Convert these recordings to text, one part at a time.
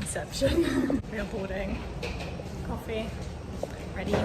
reception. We are boarding. Coffee, ready.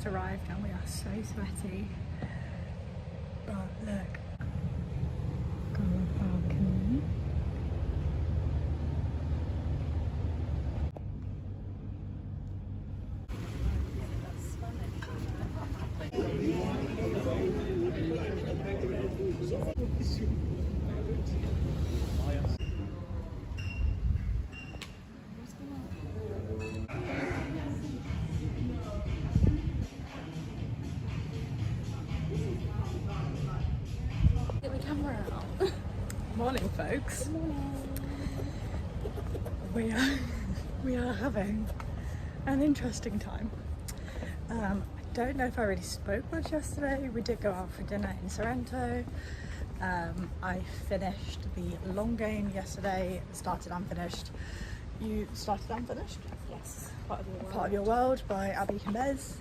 Arrived and we are so sweaty, but look, got a balcony. Morning, folks. Good morning. We are having an interesting time. I don't know if I really spoke much yesterday. We did go out for dinner in Sorrento. I finished the long game yesterday. Started and finished. You started and finished? Yes. Part of Your World by Abby Jimenez.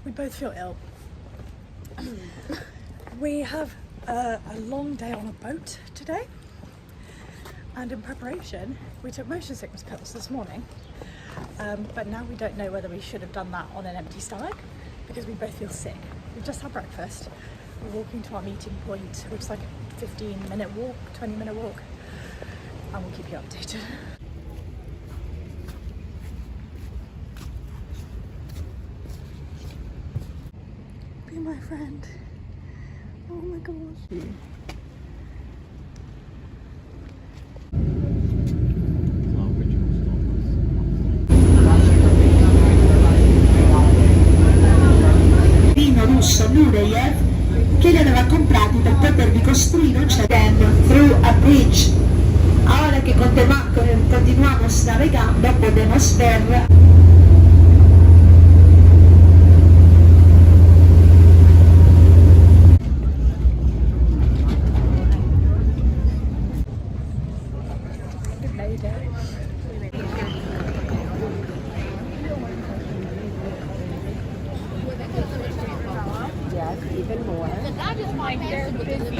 We both feel ill. We have a long day on a boat today, and in preparation we took motion sickness pills this morning, but now we don't know whether we should have done that on an empty stomach because we both feel sick. We've just had breakfast, we're walking to our meeting point, which is like a 15-minute walk, 20-minute walk, and we'll keep you updated. Be my friend. Oh my gosh. Vino russo Nureyev che li aveva comprati per potervi costruire un cervello through a bridge. Ahora que continuamos navegando podemos ver Even more. That is my very busy.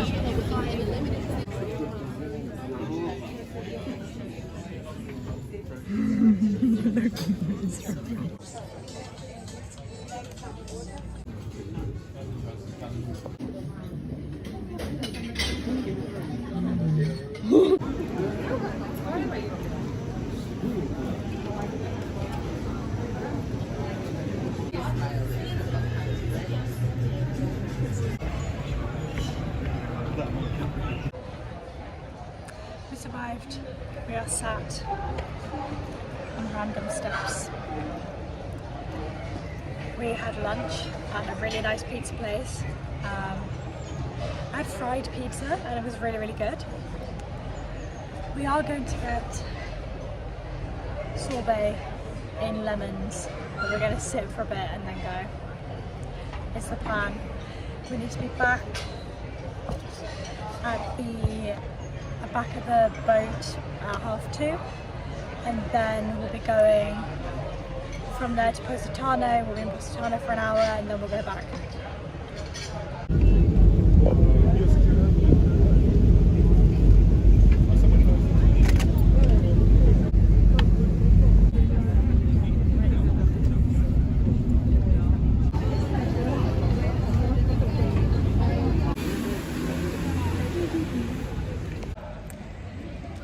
We survived. We are sat on random steps. We had lunch at a really nice pizza place. I had fried pizza and it was really, really good. We are going to get sorbet in lemons, but we're going to sit for a bit and then go. It's the plan. We need to be back at the back of the boat at 2:30, and then we'll be going from there to Positano. We'll be in Positano for an hour and then we'll go back.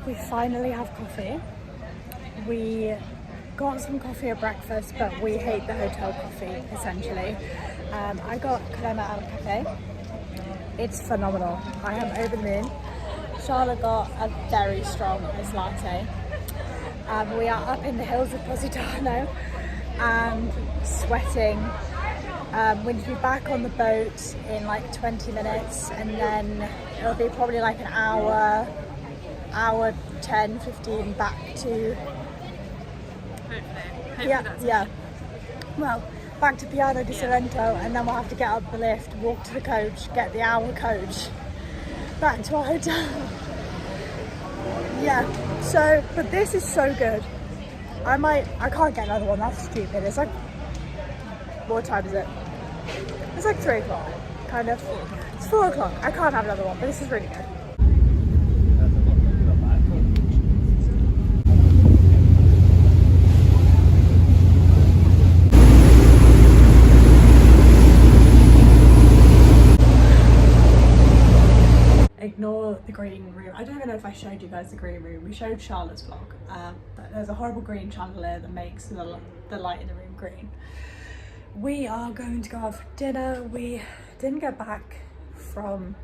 We finally have coffee. We got some coffee at breakfast, but we hate the hotel coffee, essentially. I got crema al cafe. It's phenomenal. I am over the moon. Charlotte got a very strong iced latte. We are up in the hills of Positano and sweating We need to be back on the boat in like 20 minutes, and then it'll be probably like an hour 10, 15 back to back to Piano di Sorrento, and then we'll have to get up the lift, walk to the coach, get the hour coach back to our hotel. So but this is so good. I can't get another one, that's stupid. It's like, what time is it? It's like 3 o'clock, kind of. It's 4 o'clock. I can't have another one, but this is really good. Ignore the green room. I don't even know if I showed you guys the green room. We showed Charlotte's vlog, but there's a horrible green chandelier that makes the light in the room green. We are going to go out for dinner. We didn't get back from,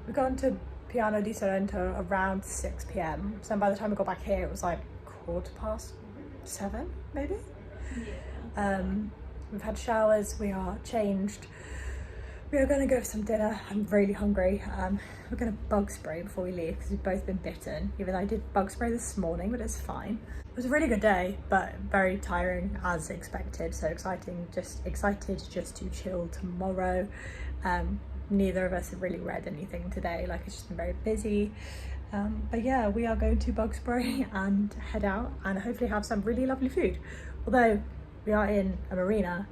we got into Piano di Sorrento around 6 p.m. So by the time we got back here, it was like 7:15, maybe? Yeah. We've had showers, we are changed. We are going to go for some dinner. I'm really hungry. We're going to bug spray before we leave because we've both been bitten. Even though I did bug spray this morning, but it's fine. It was a really good day, but very tiring as expected. So excited just to chill tomorrow. Neither of us have really read anything today. Like, it's just been very busy. But yeah, we are going to bug spray and head out and hopefully have some really lovely food. Although we are in a marina,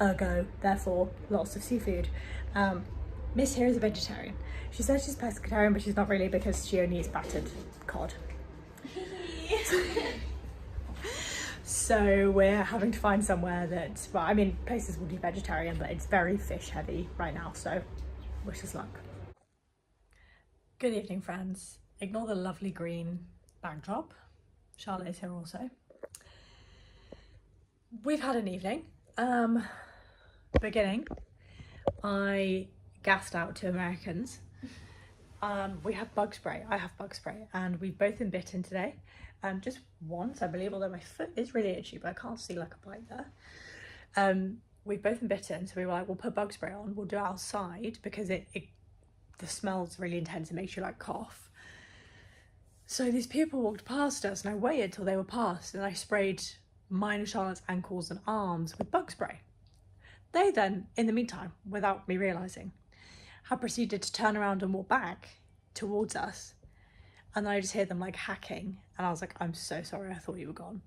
ergo, therefore, lots of seafood. Miss here is a vegetarian. She says she's pescatarian, but she's not really because she only eats battered cod. So we're having to find somewhere that, well, I mean, places will do vegetarian, but it's very fish heavy right now, so wish us luck. Good evening, friends. Ignore the lovely green backdrop. Charlotte is here also. We've had an evening. Beginning, I gassed out 2 Americans. We have bug spray. I have bug spray, and we've both been bitten today. Just once, I believe, although my foot is really itchy, but I can't see like a bite there. We've both been bitten, so we were like, we'll put bug spray on. We'll do it outside because the smell's really intense. It makes you like cough. So these people walked past us, and I waited till they were past, and I sprayed mine and Charlotte's ankles and arms with bug spray. They then, in the meantime, without me realising, had proceeded to turn around and walk back towards us. And then I just hear them like hacking. And I was like, I'm so sorry, I thought you were gone.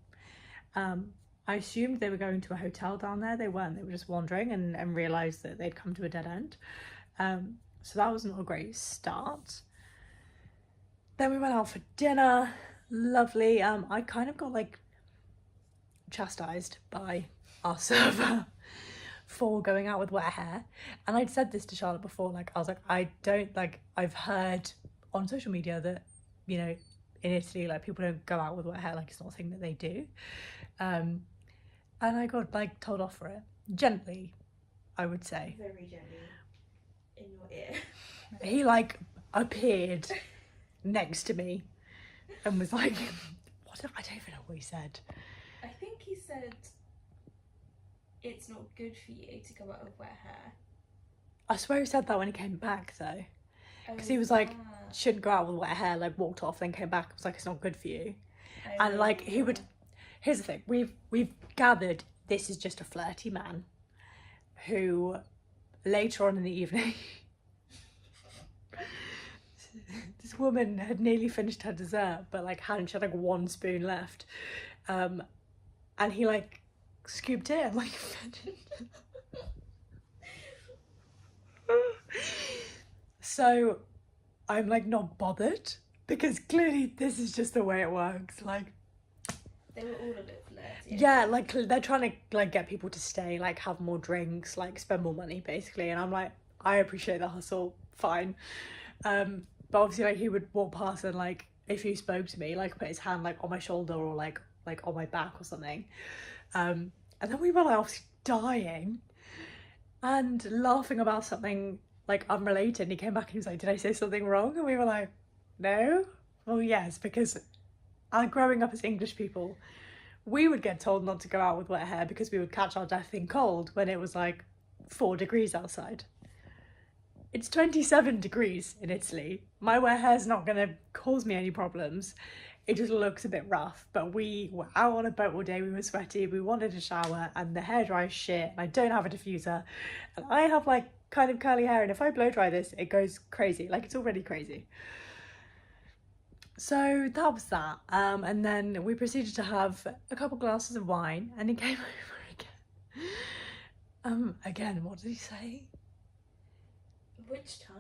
I assumed they were going to a hotel down there. They weren't, they were just wandering and realised that they'd come to a dead end. So that was not a great start. Then we went out for dinner, lovely. I kind of got like chastised by our server for going out with wet hair, and I'd said this to Charlotte before, like I was like, I don't like, I've heard on social media that, you know, in Italy, like, people don't go out with wet hair, like it's not a thing that they do, and I got like told off for it, gently, I would say. Very gently in your ear. He like appeared next to me and was like, what, I don't even know what he said. I think he said it's not good for you to go out with wet hair. I swear he said that when he came back though, because he was like, shouldn't go out with wet hair, like walked off, then came back, it was like, it's not good for you. And like, he would, here's the thing, we've gathered this is just a flirty man who later on in the evening this woman had nearly finished her dessert, but like she had like 1 spoon left, and he like scooped it and like so I'm like not bothered because clearly this is just the way it works. Like, they were all a bit flirty. Yeah, like they're trying to like get people to stay, like have more drinks, like spend more money basically, and I'm like, I appreciate the hustle, fine. But obviously like he would walk past and like if he spoke to me, like put his hand like on my shoulder or like on my back or something, and then we were like obviously dying and laughing about something like unrelated, and he came back and he was like, did I say something wrong? And we were like, no. Well, yes, because growing up as English people, we would get told not to go out with wet hair because we would catch our death in cold, when it was like, 4 degrees outside. It's 27 degrees in Italy. My wet hair's not gonna cause me any problems. It just looks a bit rough, but we were out on a boat all day, we were sweaty, we wanted a shower, and the hairdryer shit, and I don't have a diffuser, and I have like kind of curly hair, and if I blow dry this, it goes crazy, like it's already crazy. So that was that, and then we proceeded to have a couple glasses of wine, and he came over again. Again, what did he say? Which time?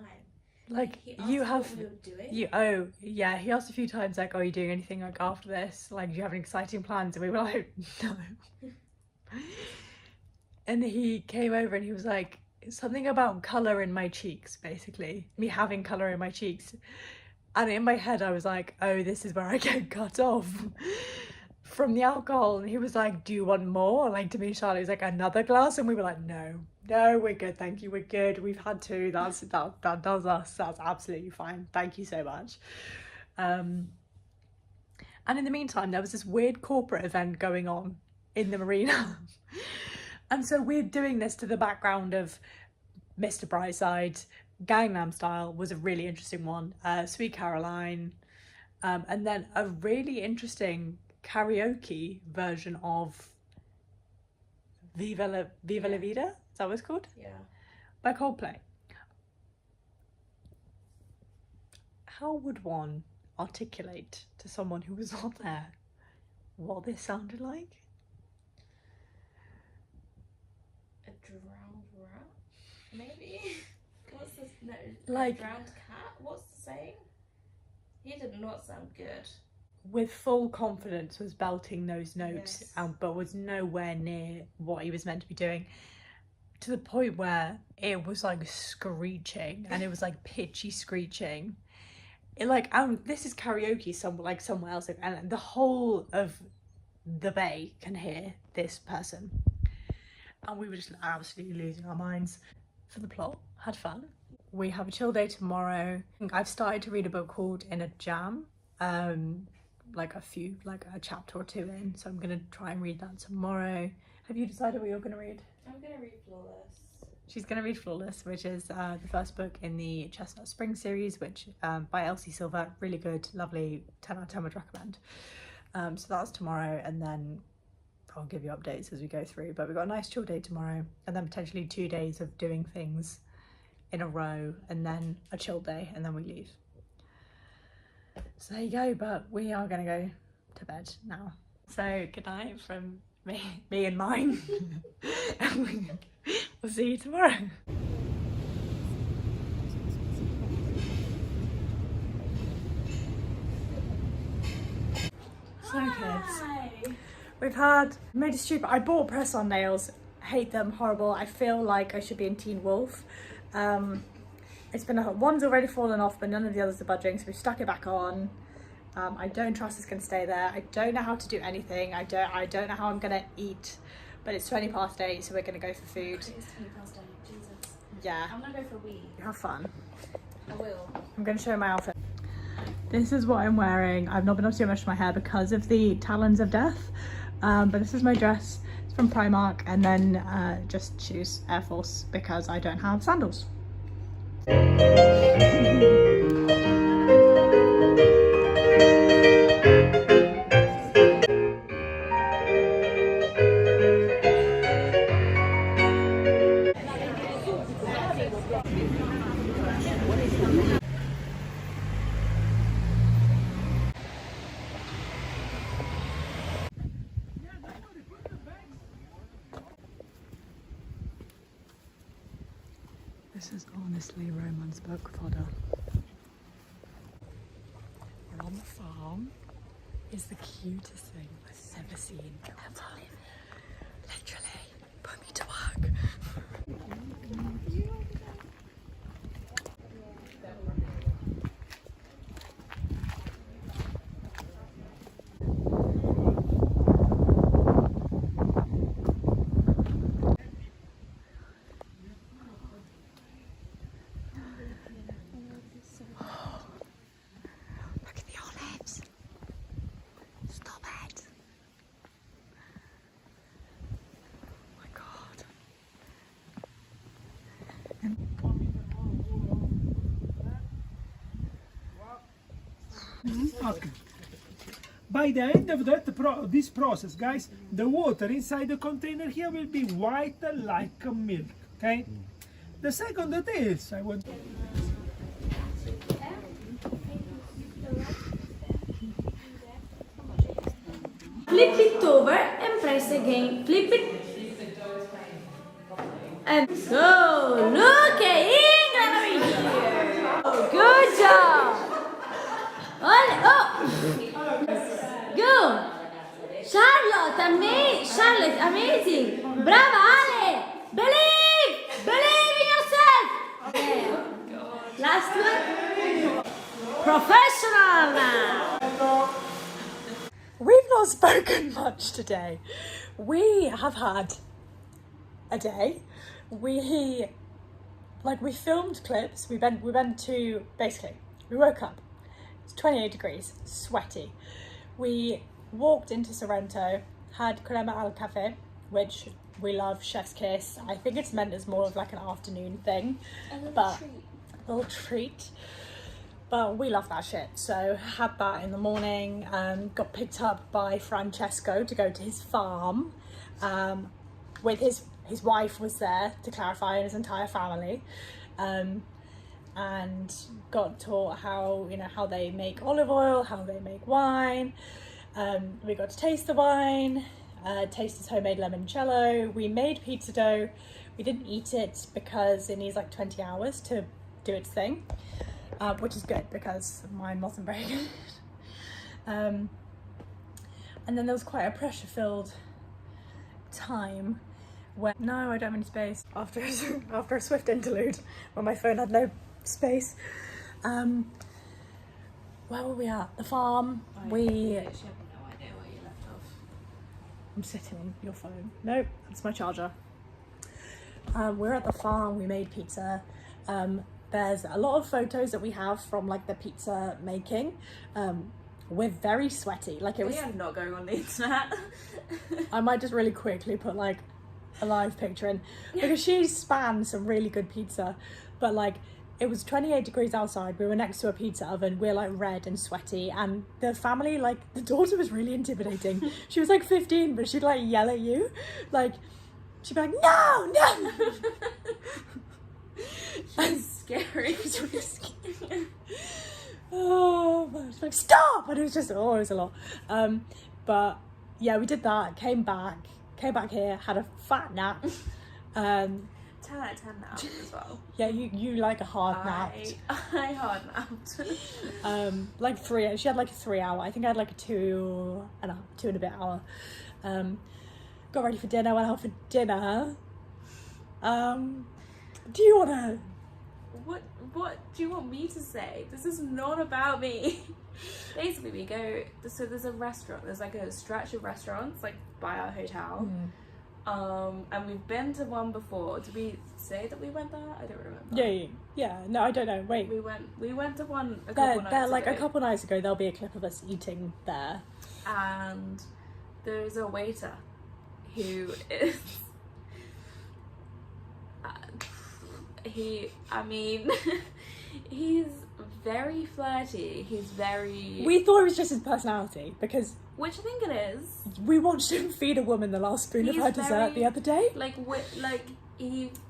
Like, He asked you have what we were doing? oh yeah, he asked a few times like, are you doing anything like after this, like do you have any exciting plans? And we were like, no. And he came over and he was like, something about colour in my cheeks, basically me having colour in my cheeks, and in my head I was like, oh, this is where I get cut off from the alcohol. And he was like, do you want more? Like, to me and Charlie, he was like, another glass? And we were like, no, we're good, thank you, we're good, we've had 2, that does us, that's absolutely fine, thank you so much. And in the meantime there was this weird corporate event going on in the marina. And so we're doing this to the background of Mr. Brightside, Gangnam Style was a really interesting one, Sweet Caroline, and then a really interesting karaoke version of Viva La Vida, is that what it's called? Yeah. By Coldplay. How would one articulate to someone who was not there what this sounded like? A drowned rat? Maybe? What's this? No, Like, a drowned cat? What's the saying? He did not sound good. With full confidence was belting those notes, Yes. but was nowhere near what he was meant to be doing, to the point where it was like screeching, and it was like pitchy screeching. It like, this is karaoke somewhere else, and the whole of the bay can hear this person, and we were just absolutely losing our minds. For the plot, had fun. We have a chill day tomorrow. I've started to read a book called In a Jam, like a chapter or 2 in, so I'm gonna try and read that tomorrow. Have you decided what you're gonna read? I'm gonna read Flawless. She's gonna read Flawless, which is the first book in the Chestnut Spring series, which by Elsie Silver, really good, lovely, 10 out of 10 would recommend. So that's tomorrow, and then I'll give you updates as we go through, but we've got a nice chill day tomorrow, and then potentially 2 days of doing things in a row, and then a chill day, and then we leave. So there you go, but we are gonna go to bed now. So good night from me and mine. And we'll see you tomorrow. So kids, we've made a stupid, I bought press-on nails, hate them, horrible. I feel like I should be in Teen Wolf. It's been one's already fallen off, but none of the others are budging, so we've stuck it back on. I don't trust it's gonna stay there. I don't know how to do anything. I don't know how I'm gonna eat, but it's 20 past 8, so we're gonna go for food. It's 20 past 8, Jesus. Yeah. I'm gonna go for a wee. Have fun. I will. I'm gonna show my outfit. This is what I'm wearing. I've not been able to do much to my hair because of the talons of death, but this is my dress. It's from Primark, and then just shoes, Air Force, because I don't have sandals. This is honestly Roman's book fodder. We're on the farm. It's the cutest thing I've ever seen. Ever. Literally, put me to work. Look at the olives. Stop it. Okay. By the end of this process, guys, the water inside the container here will be white like milk. Okay. The second details I want. Flip it over and press again. Flip it. And go. Look at England over here. Oh, good job. Go. Charlotte, amazing. Brava, Ale. Believe in yourself. Okay. Last one. Professional now. We've not spoken much today. We have had a day. We filmed clips. We went to, basically, we woke up. It's 28 degrees, sweaty. We walked into Sorrento, had crema al cafe, which we love, chef's kiss. I think it's meant as more of like an afternoon thing, a little treat. But we love that shit, so had that in the morning. Got picked up by Francesco to go to his farm. With his wife was there to clarify, and his entire family, and got taught how they make olive oil, how they make wine. We got to taste the wine, taste his homemade limoncello. We made pizza dough. We didn't eat it because it needs like 20 hours to do its thing. Which is good because mine wasn't very good. And then there was quite a pressure-filled time where, no, I don't have any space, after a swift interlude where my phone had no space. Where were we at? The farm. We literally have no idea where you left off. I'm sitting on your phone. Nope, that's my charger. We're at the farm, we made pizza. There's a lot of photos that we have from like the pizza making. We're very sweaty. Like it was. We are not going on the internet. I might just really quickly put like a live picture in because she spanned some really good pizza, but like it was 28 degrees outside. We were next to a pizza oven. We're like red and sweaty, and the family, like the daughter was really intimidating. She was like 15, but she'd like yell at you, like she'd be like, no. She's scary. It was really scary. Oh, I was like, stop! And it was just, oh, it was a lot. But yeah, we did that, came back here, had a fat nap. 10 out of 10 nap as well. Yeah, you like a hard nap. I hard napped. Like 3, she had like a 3 hour. I think I had like a 2 and a bit hour. Got ready for dinner, went out for dinner. Do you wanna? What do you want me to say? This is not about me. Basically, we go. So there's a restaurant. There's like a stretch of restaurants like by our hotel. And we've been to one before. Did we say that we went there? I don't remember. Yeah. No, I don't know. Wait. We went to one a couple nights like ago. a couple nights ago. There'll be a clip of us eating there. And there's a waiter who is. He's very flirty. He's very. We thought it was just his personality because. Which I think it is. We watched him feed a woman the last spoon of her dessert the other day.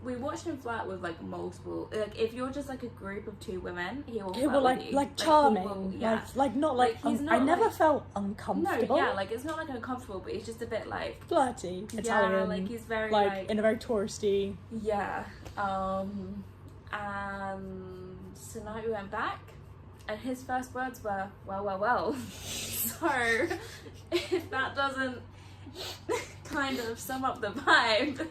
We watched him flirt with like multiple. Like if you're just like a group of 2 women, he will like charming. He's not I never felt uncomfortable. No, yeah, like it's not like uncomfortable, but he's just a bit like flirty, Italian. Yeah, like he's very like in a very touristy. Yeah. And tonight we went back, and his first words were, well. So, if that doesn't kind of sum up the vibe,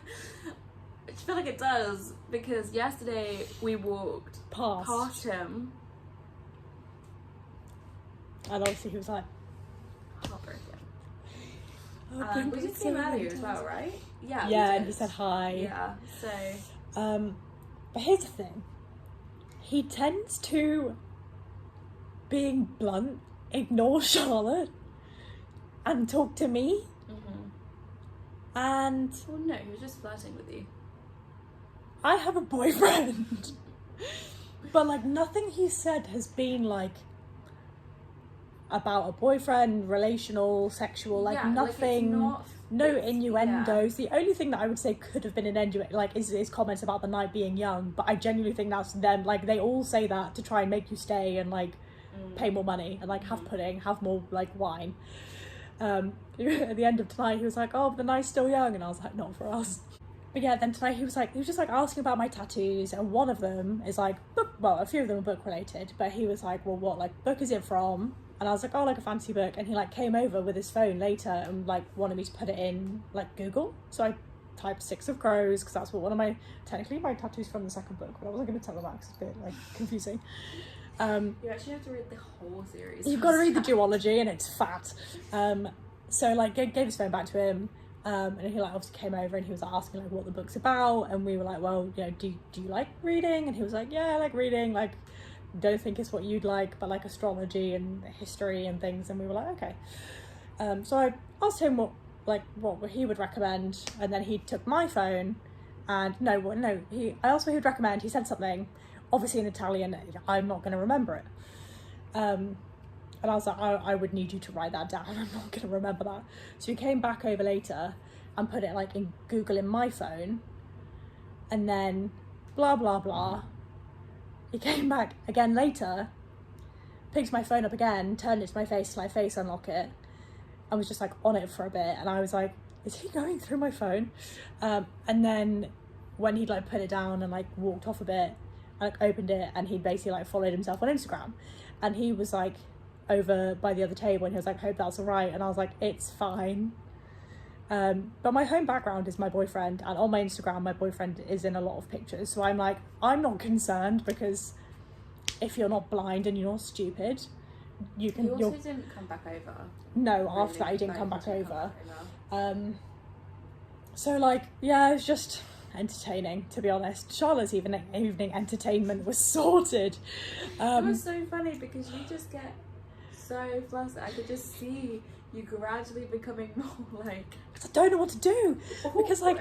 I feel like it does, because yesterday we walked past him. And obviously he was like, heartbroken. We just came out here as well, right? Yeah. Yeah, and he said hi. Yeah, so. But here's the thing. He tends to, being blunt, ignore Charlotte and talk to me. And well, no, he was just flirting with you. I have a boyfriend. But like nothing he said has been like about a boyfriend, relational, sexual, like nothing, no innuendos. The only thing that I would say could have been an innuendo, like, is comments about the night being young, but I genuinely think that's them, like, they all say that to try and make you stay and, like, pay more money and, like, have pudding, have more, like, wine. At the end of tonight, he was like, oh, but the night's still young, and I was like, not for us. But yeah, then tonight he was just like asking about my tattoos, and one of them is like book, well, a few of them are book related, but he was like, well, what, like, book is it from? And I was like, oh, like a fantasy book. And he, like, came over with his phone later and, like, wanted me to put it in, like, Google. So I typed 6 of Crows, because that's what one of my, technically my tattoos from the second book, but I wasn't going to tell him that because it's a bit, like, confusing. You actually have to read the whole series. You've got to read the duology, and it's fat. So, like, gave his phone back to him, and he, like, obviously came over and he was asking, like, what the book's about, and we were like, well, you know, do you like reading? And he was like, yeah, I like reading, like, don't think it's what you'd like, but, like, astrology and history and things. And we were like, okay. So I asked him what he would recommend, and then he took my phone, and I asked what he would recommend. He said something, obviously in Italian. I'm not going to remember it. And I was like, I would need you to write that down. I'm not going to remember that. So he came back over later and put it, like, in Google in my phone, and then blah blah blah. He came back again later, picked my phone up again, turned it to my face to, like, face unlock it, and was just, like, on it for a bit. And I was like, is he going through my phone? And then when he'd, like, put it down and, like, walked off a bit, I, like, opened it, and he'd basically, like, followed himself on Instagram. And he was, like, over by the other table, and he was like, hope that's all right. And I was like, it's fine. But my home background is my boyfriend, and on my Instagram my boyfriend is in a lot of pictures, so I'm like, I'm not concerned, because if you're not blind and you're not stupid, you can. He also didn't come back over. No, really? After that he didn't come back over. So, like, yeah, it was just entertaining, to be honest. Charlotte's evening entertainment was sorted. It was so funny because you just get so flustered. I could just see you gradually becoming more like, I don't know what to do, because, like,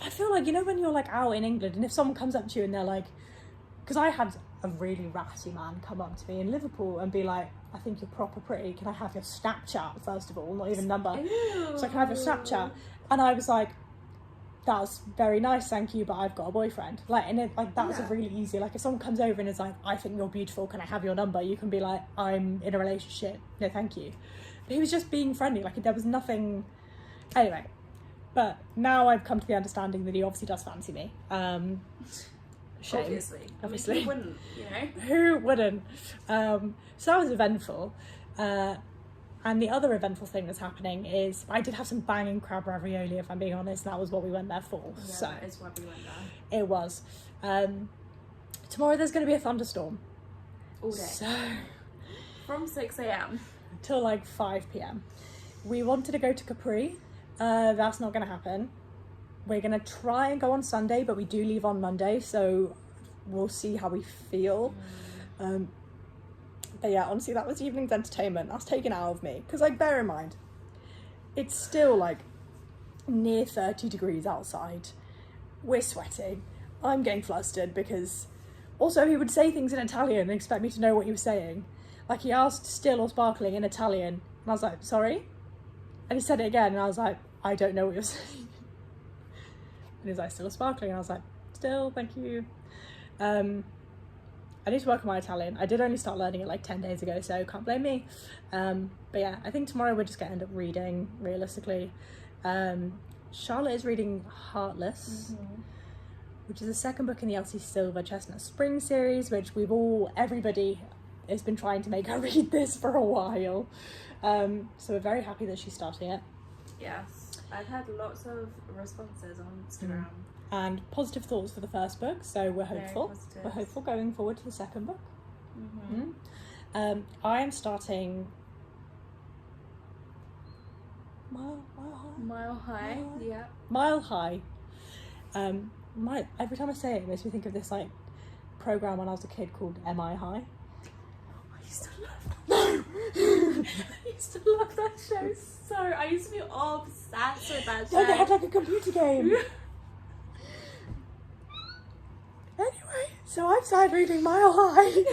I feel like, you know, when you're, like, out in England, and if someone comes up to you and they're like, because I had a really ratty man come up to me in Liverpool and be like, I think you're proper pretty, can I have your Snapchat first of all, not even number. Ew. So can I have your Snapchat? And I was like, that's very nice, thank you, but I've got a boyfriend. Like, and it, like, that's a really easy, like, if someone comes over and is like, I think you're beautiful, can I have your number? You can be like, I'm in a relationship, no thank you. But he was just being friendly, like, there was nothing. Anyway, but now I've come to the understanding that he obviously does fancy me. Shame. Obviously. Obviously. I mean, who wouldn't, you know? Who wouldn't? So that was eventful. And the other eventful thing that's happening is I did have some banging crab ravioli, if I'm being honest. That was what we went there for. Yeah, so that is why we went there. it was. Tomorrow there's going to be a thunderstorm. All day. So From 6 a.m. till like 5 p.m. We wanted to go to Capri. That's not going to happen. We're going to try and go on Sunday, but we do leave on Monday, so we'll see how we feel. But yeah, honestly, that was evening's entertainment. That's taken out of me. Because, like, bear in mind, it's still, like, near 30 degrees outside. We're sweating. I'm getting flustered because... Also, he would say things in Italian and expect me to know what he was saying. Like, he asked still or sparkling in Italian. And I was like, sorry? And he said it again, and I was like, I don't know what you're saying. And he was like, still or sparkling? And I was like, still, thank you. I need to work on my Italian. I did only start learning it like 10 days ago, so can't blame me. But yeah, I think tomorrow we're just going to end up reading, realistically. Charlotte is reading Heartless, which is the second book in the Elsie Silver Chestnut Spring series, which everybody has been trying to make her read this for a while. So we're very happy that she's starting it. Yes, I've had lots of responses on Instagram. And positive thoughts for the first book, so we're hopeful. We're hopeful going forward to the second book. I am starting Mile High. Yeah. Mile High. Every time I say it, it makes me think of this like program when I was a kid called Am I High? I used to love that. I used to love that show so. I used to be obsessed with that show. Yeah, they had like a computer game. Anyway, so I've started reading Mile High.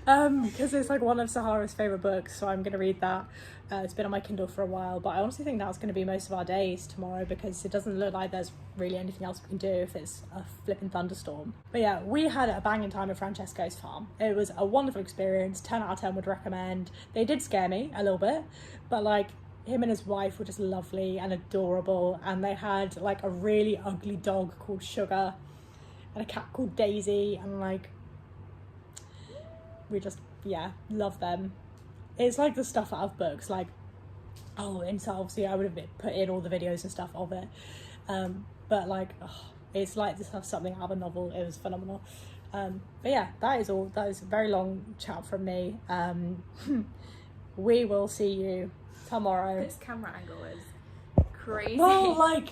because it's like one of Sahara's favourite books, so I'm going to read that. It's been on my Kindle for a while, but I honestly think that's going to be most of our days tomorrow because it doesn't look like there's really anything else we can do if it's a flipping thunderstorm. But yeah, we had a banging time at Francesco's farm. It was a wonderful experience, 10 out of 10 would recommend. They did scare me a little bit, but like him and his wife were just lovely and adorable, and they had like a really ugly dog called Sugar and a cat called Daisy, and like we just, yeah, love them. It's like the stuff out of books, like, oh, in obviously I would have put in all the videos and stuff of it, but like, oh, it's like this stuff, something out of a novel. It was phenomenal. But yeah, that is all. That is a very long chat from me. We will see you tomorrow. This camera angle is crazy. Well, like,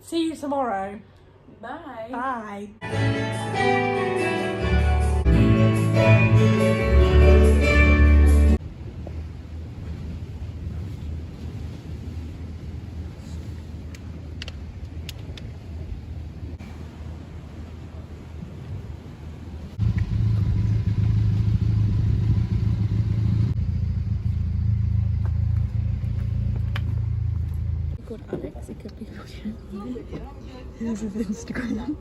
see you tomorrow. Bye. Bye. Called Alex, it could be here's his Instagram.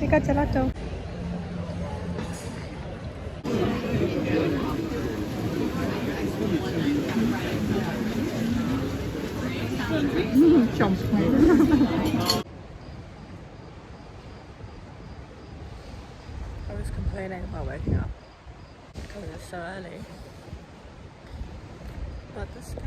We got gelato. I was complaining about waking up because it's so early, but the sky